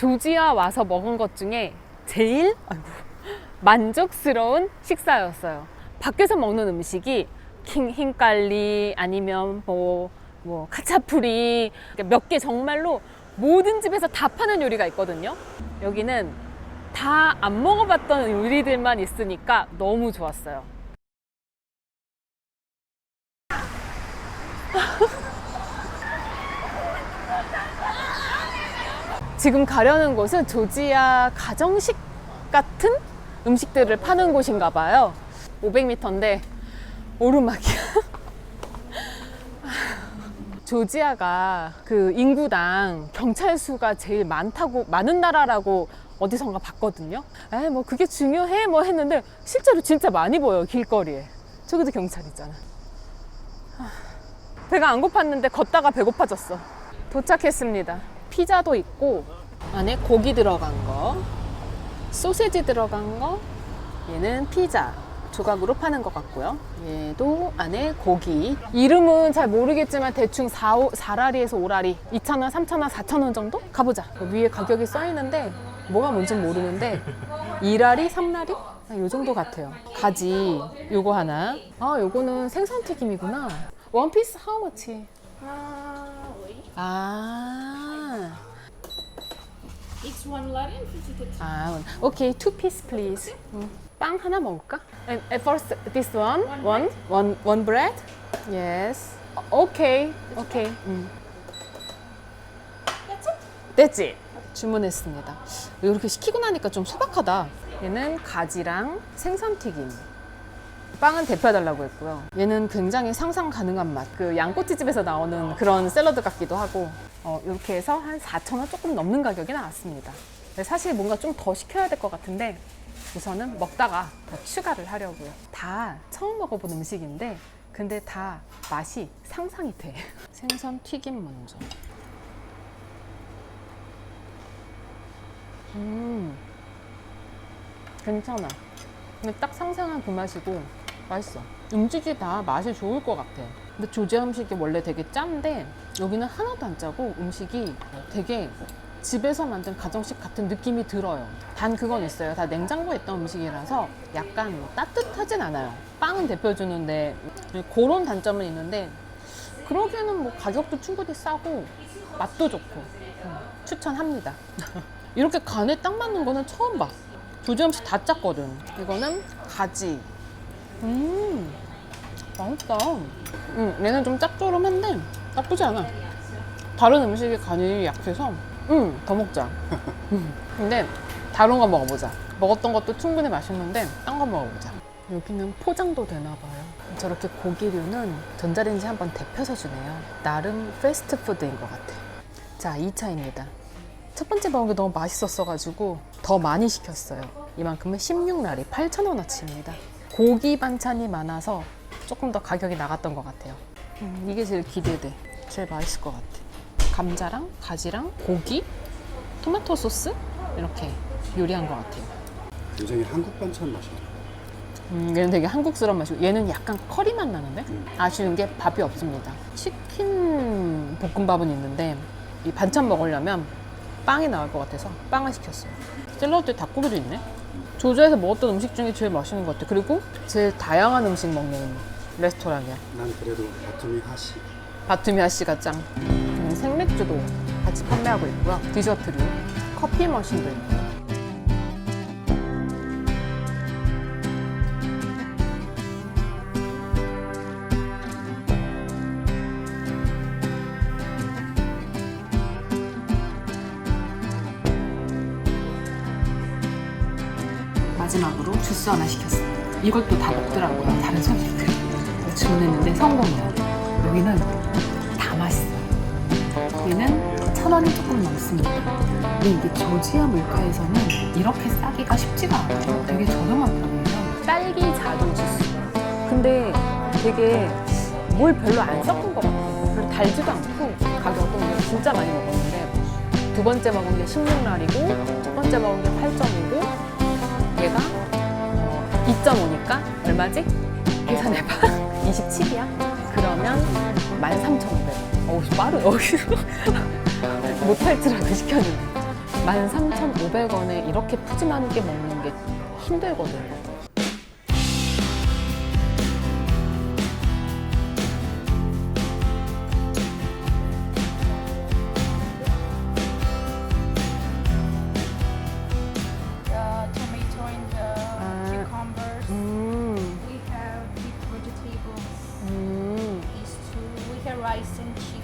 조지아 와서 먹은 것 중에 제일 만족스러운 식사였어요. 밖에서 먹는 음식이 흰갈리 아니면 뭐 카차프리 몇 개 정말로 모든 집에서 다 파는 요리가 있거든요. 여기는 다 안 먹어봤던 요리들만 있으니까 너무 좋았어요. 지금 가려는 곳은 조지아 가정식 같은 음식들을 파는 곳인가 봐요. 500m인데 오르막이야. 조지아가 그 인구당 경찰 수가 제일 많은 나라라고 어디선가 봤거든요. 뭐 그게 중요해 뭐 했는데 실제로 진짜 많이 보여요, 길거리에. 저기도 경찰 있잖아. 배가 안 고팠는데 걷다가 배고파졌어. 도착했습니다. 피자도 있고 안에 고기 들어간 거, 소세지 들어간 거, 얘는 피자 조각으로 파는 것 같고요. 얘도 안에 고기. 이름은 잘 모르겠지만 대충 4라리에서 5라리 2,000원, 3,000원, 4,000원 정도? 가보자. 위에 가격이 써 있는데 뭐가 뭔지 모르는데 2라리, 3라리? 요 정도 같아요. 가지 요거 하나. 요거는 생선튀김이구나. 원 피스 how much? It's 1 lari and 50 오케이. 2 piece please. 빵 하나 먹을까? And first this one bread. Yes. Okay. That's it. 주문했습니다. 이렇게 시키고 나니까 좀 소박하다. 얘는 가지랑 생선튀김. 빵은 데펴달라고 했고요. 얘는 굉장히 상상 가능한 맛. 그 양꼬치집에서 나오는 그런 샐러드 같기도 하고. 이렇게 해서 한 4,000원 조금 넘는 가격이 나왔습니다. 사실 뭔가 좀 더 시켜야 될 것 같은데 우선은 먹다가 더 추가를 하려고요. 다 처음 먹어본 음식인데 근데 다 맛이 상상이 돼. 생선 튀김 먼저. 괜찮아. 근데 딱 상상한 그 맛이고 맛있어. 음식이 다 맛이 좋을 것 같아. 근데 조지아 음식이 원래 되게 짠데 여기는 하나도 안 짜고 음식이 되게 집에서 만든 가정식 같은 느낌이 들어요. 단 그건 있어요. 다 냉장고에 있던 음식이라서 약간 따뜻하진 않아요. 빵은 데펴주는데 그런 단점은 있는데 그러기에는 뭐 가격도 충분히 싸고 맛도 좋고 추천합니다. 이렇게 간에 딱 맞는 거는 처음 봐. 조지아 음식 다 짰거든. 이거는 가지. 맛있다. 얘는 좀 짭조름한데 나쁘지 않아. 다른 음식에 간이 약해서 더 먹자. 근데 다른 거 먹어보자. 먹었던 것도 충분히 맛있는데 딴 거 먹어보자. 여기는 포장도 되나 봐요. 저렇게 고기류는 전자레인지 한번 데펴서 주네요. 나름 패스트푸드인 것 같아. 자, 2차입니다. 첫 번째 먹은 게 너무 맛있었어가지고 더 많이 시켰어요. 이만큼은 16라리 8,000원어치입니다. 고기 반찬이 많아서 조금 더 가격이 나갔던 것 같아요. 이게 제일 기대돼. 제일 맛있을 것 같아. 감자랑 가지랑 고기, 토마토 소스 이렇게 요리한 것 같아요. 굉장히 한국 반찬 맛이에요. 얘는 되게 한국스러운 맛이고 얘는 약간 커리 맛 나는데 아쉬운 게 밥이 없습니다. 치킨 볶음밥은 있는데 이 반찬 먹으려면 빵이 나올 것 같아서 빵을 시켰어요. 샐러드에 닭고기도 있네. 조지아에서 먹었던 음식 중에 제일 맛있는 것 같아. 그리고 제일 다양한 음식 먹는 레스토랑이야. 난 그래도 바투미 하시가 짱. 생맥주도 같이 판매하고 있고요. 디저트류, 커피 머신도 있고. 마지막으로 주스 하나 시켰어요. 이것도 다 먹더라고요. 다른 손님들. 주문했는데 성공이야. 여기는 다 맛있어요. 얘는 1,000원이 조금 넘습니다. 근데 이게 조지아 물가에서는 이렇게 싸기가 쉽지가 않아요. 되게 저렴한 편이에요. 딸기 자두 주스. 근데 되게 뭘 별로 안 섞은 것 같아요. 별로 달지도 않고 가격도 진짜 많이 먹었는데 두 번째 먹은 게 16라리고 첫 번째 먹은 게 8.5고 얘가 2.5니까 얼마지? 계산해봐. 27이야? 그러면 13,500. 어우, 빠르. 못할 줄 알고 시켰는데. 13,500원에 이렇게 푸짐하게 먹는 게 힘들거든. The tomato and the cucumbers. We have the vegetables. These two. We have rice and chicken.